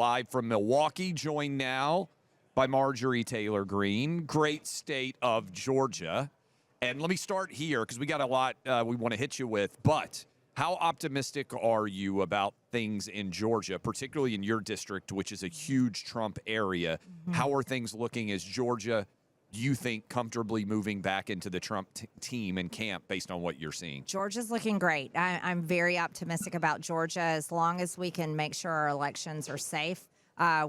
live from Milwaukee, joined now by Marjorie Taylor Greene, great state of Georgia. And let me start here because we got a lot we want to hit you with. But how optimistic are you about things in Georgia, particularly in your district, which is a huge Trump area? Mm-hmm. How are things looking as Georgia, do you think, comfortably moving back into the Trump team and camp based on what you're seeing? Georgia's looking great. I'm very optimistic about Georgia as long as we can make sure our elections are safe.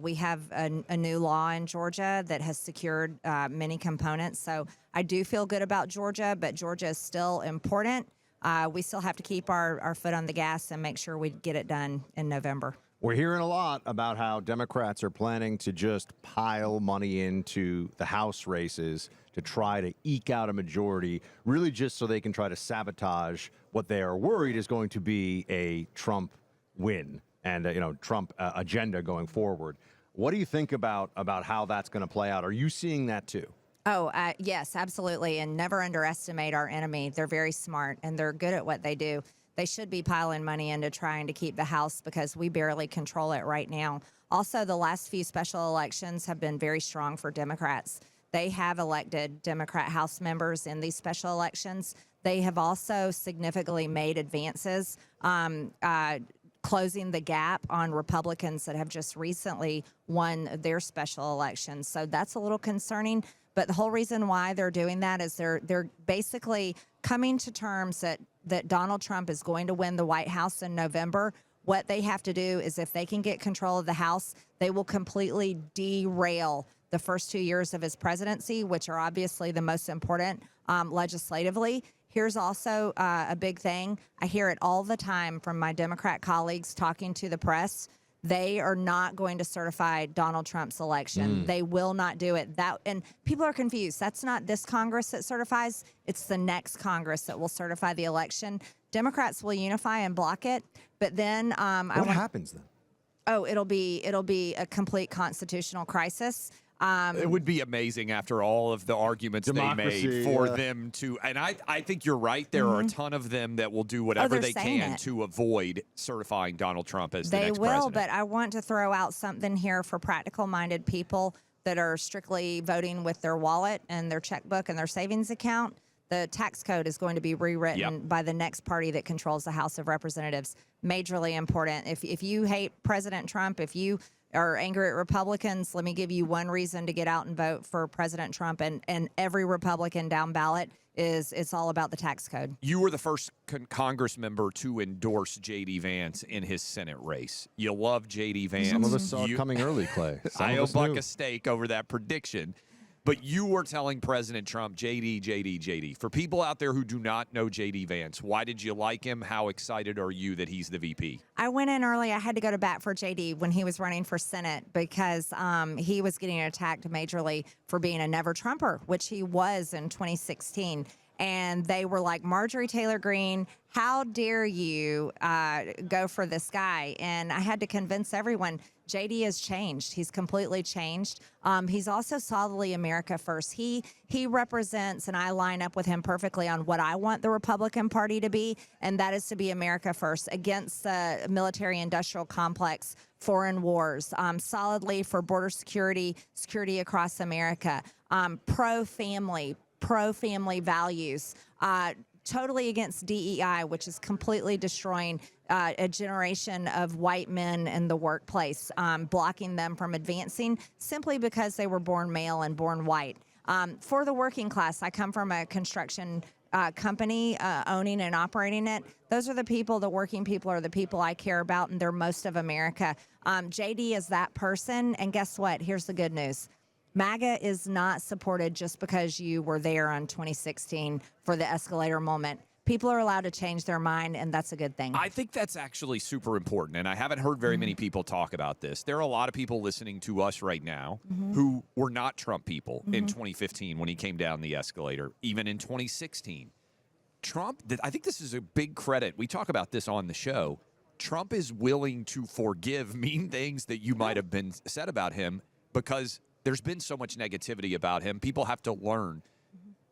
We have a new law in Georgia that has secured many components. So I do feel good about Georgia, but Georgia is still important. We still have to keep our foot on the gas and make sure we get it done in November. We're hearing a lot about how Democrats are planning to just pile money into the House races to try to eke out a majority, really just so they can try to sabotage what they are worried is going to be a Trump win and Trump agenda going forward. What do you think about how that's going to play out? Are you seeing that too? Oh, yes, absolutely. And never underestimate our enemy. They're very smart and they're good at what they do. They should be piling money into trying to keep the House because we barely control it right now. Also, the last few special elections have been very strong for Democrats. They have elected Democrat House members in these special elections. They have also significantly made advances, closing the gap on Republicans that have just recently won their special elections. So that's a little concerning. But the whole reason why they're doing that is they're basically coming to terms that Donald Trump is going to win the White House in November. What they have to do is if they can get control of the House, they will completely derail the first 2 years of his presidency, which are obviously the most important legislatively. Here's also a big thing. I hear it all the time from my Democrat colleagues talking to the press. They are not going to certify Donald Trump's election. They will not do it. And people are confused. That's not this Congress that certifies. It's the next Congress that will certify the election. Democrats will unify and block it. But then what happens then? Oh, it'll be a complete constitutional crisis. It would be amazing after all of the arguments Democracy, they made for them to, and I think you're right. There are a ton of them that will do whatever they can to avoid certifying Donald Trump as the next president. They will, but I want to throw out something here for practical-minded people that are strictly voting with their wallet and their checkbook and their savings account. The tax code is going to be rewritten by the next party that controls the House of Representatives. Majorly important. If you hate President Trump, if you are angry at Republicans, let me give you one reason to get out and vote for President Trump. And every Republican down ballot it's all about the tax code. You were the first Congress member to endorse JD Vance in his Senate race. You love JD Vance. Some of us saw it coming early, Clay. I owe Buck a steak over that prediction. But you were telling President Trump, JD, JD, JD. For people out there who do not know JD Vance, why did you like him? How excited are you that he's the VP? I went in early. I had to go to bat for JD when he was running for Senate because he was getting attacked majorly for being a never Trumper, which he was in 2016. And they were like, Marjorie Taylor Greene, how dare you go for this guy? And I had to convince everyone, JD has changed. He's completely changed. He's also solidly America first. He represents, and I line up with him perfectly on what I want the Republican Party to be, and that is to be America first, against the military-industrial complex, foreign wars, solidly for border security across America, pro-family values, totally against DEI, which is completely destroying a generation of white men in the workplace, blocking them from advancing simply because they were born male and born white. For the working class, I come from a construction company, owning and operating it. Those are the people, the working people are the people I care about, and they're most of America. JD is that person, and guess what? Here's the good news. MAGA is not supported just because you were there on 2016 for the escalator moment. People are allowed to change their mind, and that's a good thing. I think that's actually super important, and I haven't heard very many people talk about this. There are a lot of people listening to us right now who were not Trump people in 2015 when he came down the escalator, even in 2016. Trump, I think this is a big credit. We talk about this on the show. Trump is willing to forgive mean things that you might have been said about him because there's been so much negativity about him. People have to learn.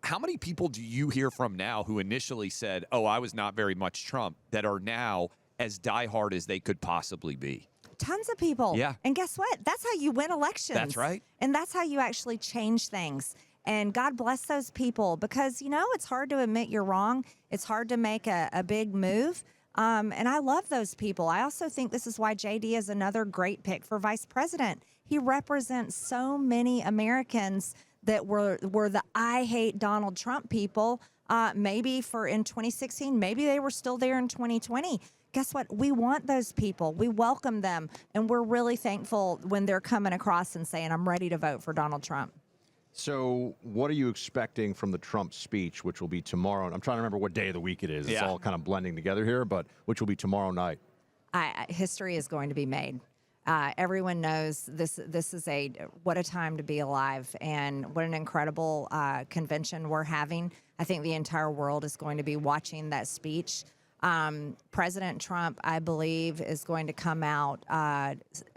How many people do you hear from now who initially said, oh, I was not very much Trump, that are now as diehard as they could possibly be? Tons of people. Yeah. And guess what? That's how you win elections. That's right. And that's how you actually change things. And God bless those people because, it's hard to admit you're wrong. It's hard to make a big move. And I love those people. I also think this is why JD is another great pick for vice president. He represents so many Americans that were the I hate Donald Trump people. Maybe in 2016, maybe they were still there in 2020. Guess what? We want those people. We welcome them. And we're really thankful when they're coming across and saying, I'm ready to vote for Donald Trump. So what are you expecting from the Trump speech, which will be tomorrow? I'm trying to remember what day of the week it is. It's all kind of blending together here, but which will be tomorrow night. History is going to be made. Everyone knows this is what a time to be alive and what an incredible convention we're having. I think the entire world is going to be watching that speech. President Trump, I believe, is going to come out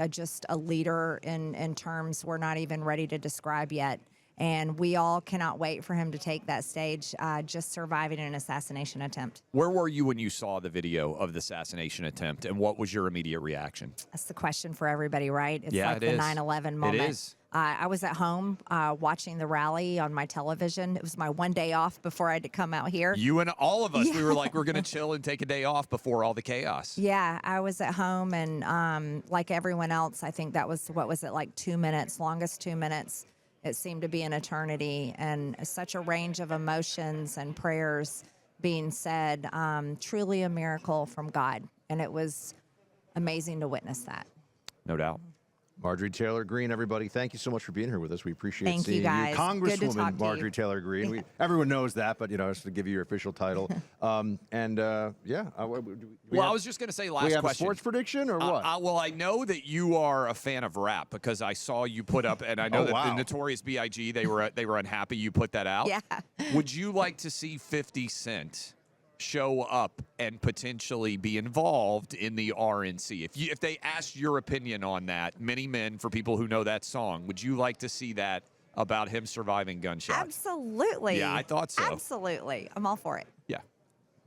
just a leader in terms we're not even ready to describe yet. And we all cannot wait for him to take that stage, just surviving an assassination attempt. Where were you when you saw the video of the assassination attempt, and what was your immediate reaction? That's the question for everybody, right? It's Yeah, like the 9/11 moment. It is. I was at home watching the rally on my television. It was my one day off before I had to come out here. You and all of us, we were like, we're going to chill and take a day off before all the chaos. Yeah, I was at home, and like everyone else, I think that was, what was it, like 2 minutes, longest 2 minutes. It seemed to be an eternity, and such a range of emotions and prayers being said. Truly a miracle from God, and it was amazing to witness that. No doubt. Marjorie Taylor Greene, everybody, thank you so much for being here with us. We appreciate Thank seeing you, guys. Good to talk Congresswoman to Marjorie you. Taylor Greene. Everyone knows that, but just to give you your official title. Well, I was just going to say last we have question. a sports prediction or what? Well, I know that you are a fan of rap because I saw you put up, and I know that the Notorious B.I.G. they were unhappy you put that out. Yeah. Would you like to see 50 Cent show up and potentially be involved in the RNC? If they asked your opinion on that, Many Men, for people who know that song, would you like to see that about him surviving gunshots? Absolutely. Yeah, I thought so. Absolutely. I'm all for it. Yeah.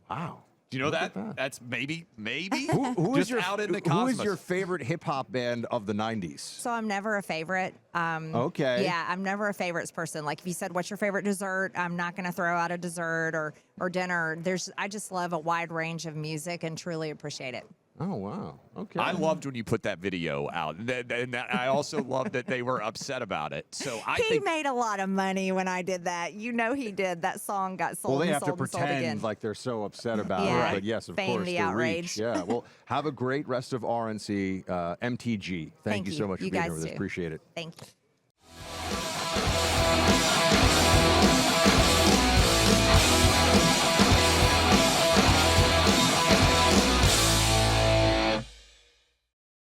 Wow. Do you know Look at that? that. That's maybe Who just is your, out in the who cosmos. is your favorite hip hop band of the 90s? So I'm never a favorite. Okay. Yeah, I'm never a favorites person. Like if you said, what's your favorite dessert? I'm not going to throw out a dessert or dinner. I just love a wide range of music and truly appreciate it. Oh, wow. Okay. I loved when you put that video out. And I also loved that they were upset about it. So I He think made a lot of money when I did that. He did. That song got sold Well, they and have to sold and sold again. pretend like they're so upset about Yeah. it. But yes, of Feign course, the the outrage. reach. Yeah. Well, have a great rest of RNC. MTG. Thank you so much for You being here guys with us. too. Appreciate it. Thank you.